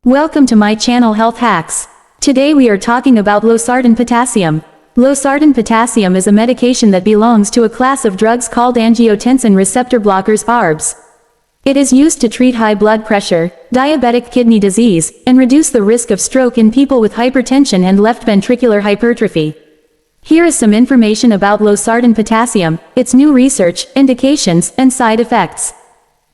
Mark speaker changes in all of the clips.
Speaker 1: Welcome to my channel Health Hacks. Today we are talking about losartan potassium. Losartan potassium is a medication that belongs to a class of drugs called angiotensin receptor blockers ARBs. It is used to treat high blood pressure, diabetic kidney disease, and reduce the risk of stroke in people with hypertension and left ventricular hypertrophy. Here is some information about losartan potassium, its new research, indications, and side effects.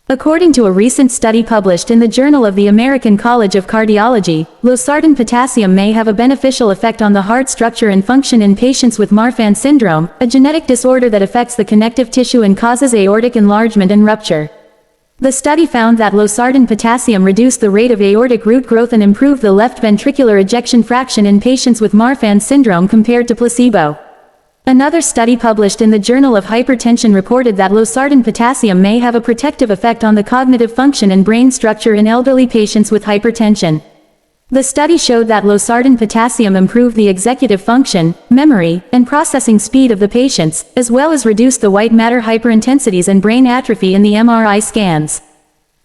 Speaker 1: According to a recent study published in the Journal of the American College of Cardiology, losartan potassium may have a beneficial effect on the heart structure and function in patients with Marfan syndrome, a genetic disorder that affects the connective tissue and causes aortic enlargement and rupture. The study found that losartan potassium reduced the rate of aortic root growth and improved the left ventricular ejection fraction in patients with Marfan syndrome compared to placebo. Another study published in the Journal of Hypertension reported that losartan potassium may have a protective effect on the cognitive function and brain structure in elderly patients with hypertension. The study showed that losartan potassium improved the executive function, memory, and processing speed of the patients, as well as reduced the white matter hyperintensities and brain atrophy in the MRI scans.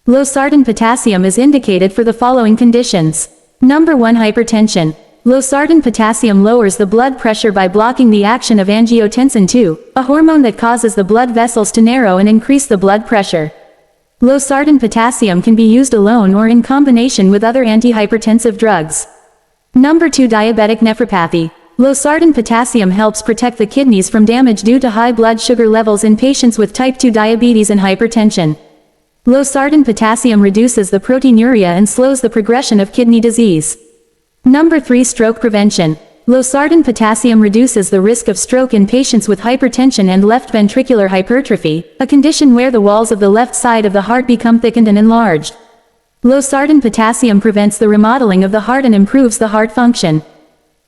Speaker 1: Losartan potassium is indicated for the following conditions. Number 1. Hypertension. Losartan potassium lowers the blood pressure by blocking the action of angiotensin II, a hormone that causes the blood vessels to narrow and increase the blood pressure. Losartan potassium can be used alone or in combination with other antihypertensive drugs. Number 2. Diabetic nephropathy. Losartan potassium helps protect the kidneys from damage due to high blood sugar levels in patients with type 2 diabetes and hypertension. Losartan potassium reduces the proteinuria and slows the progression of kidney disease. Number 3. Stroke prevention. Losartan potassium reduces the risk of stroke in patients with hypertension and left ventricular hypertrophy, a condition where the walls of the left side of the heart become thickened and enlarged. Losartan potassium prevents the remodeling of the heart and improves the heart function.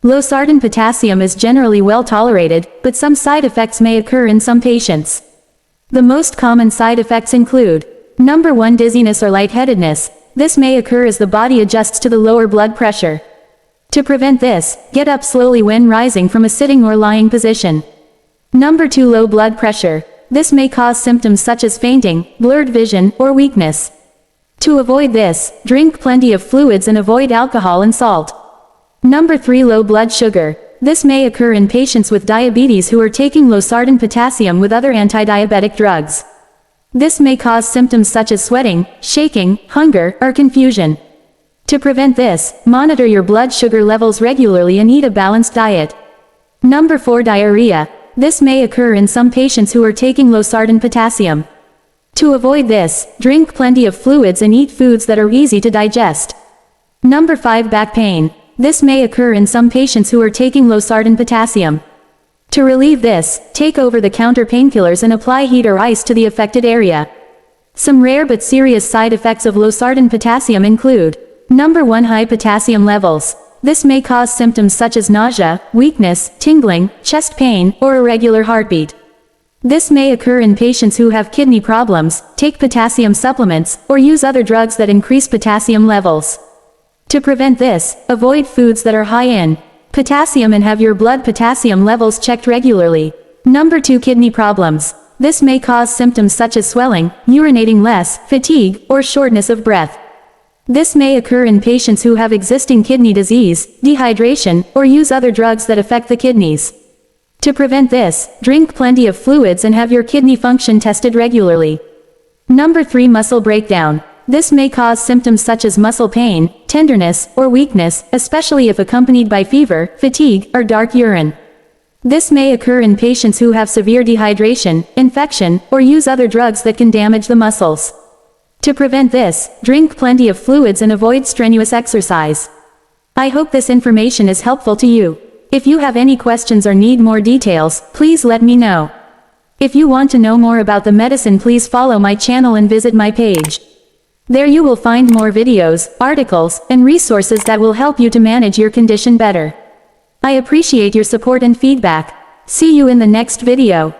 Speaker 1: Losartan potassium is generally well tolerated, but some side effects may occur in some patients. The most common side effects include: Number 1. Dizziness or lightheadedness. This may occur as the body adjusts to the lower blood pressure. To prevent this, get up slowly when rising from a sitting or lying position. Number 2. Low blood pressure. This may cause symptoms such as fainting, blurred vision, or weakness. To avoid this, drink plenty of fluids and avoid alcohol and salt. Number 3. Low blood sugar. This may occur in patients with diabetes who are taking losartan potassium with other anti-diabetic drugs. This may cause symptoms such as sweating, shaking, hunger, or confusion. To prevent this, monitor your blood sugar levels regularly and eat a balanced diet. Number 4. Diarrhea. This may occur in some patients who are taking losartan potassium. To avoid this, drink plenty of fluids and eat foods that are easy to digest. Number 5. Back pain. This may occur in some patients who are taking losartan potassium. To relieve this, take over-the-counter painkillers and apply heat or ice to the affected area. Some rare but serious side effects of losartan potassium include: Number 1. High potassium levels. This may cause symptoms such as nausea, weakness, tingling, chest pain, or irregular heartbeat. This may occur in patients who have kidney problems, take potassium supplements, or use other drugs that increase potassium levels. To prevent this, avoid foods that are high in potassium and have your blood potassium levels checked regularly. Number 2. Kidney problems. This may cause symptoms such as swelling, urinating less, fatigue, or shortness of breath. This may occur in patients who have existing kidney disease, dehydration, or use other drugs that affect the kidneys. To prevent this, drink plenty of fluids and have your kidney function tested regularly. Number 3. Muscle breakdown. This may cause symptoms such as muscle pain, tenderness, or weakness, especially if accompanied by fever, fatigue, or dark urine. This may occur in patients who have severe dehydration, infection, or use other drugs that can damage the muscles. To prevent this, drink plenty of fluids and avoid strenuous exercise. I hope this information is helpful to you. If you have any questions or need more details, please let me know. If you want to know more about the medicine, please follow my channel and visit my page. There you will find more videos, articles, and resources that will help you to manage your condition better. I appreciate your support and feedback. See you in the next video.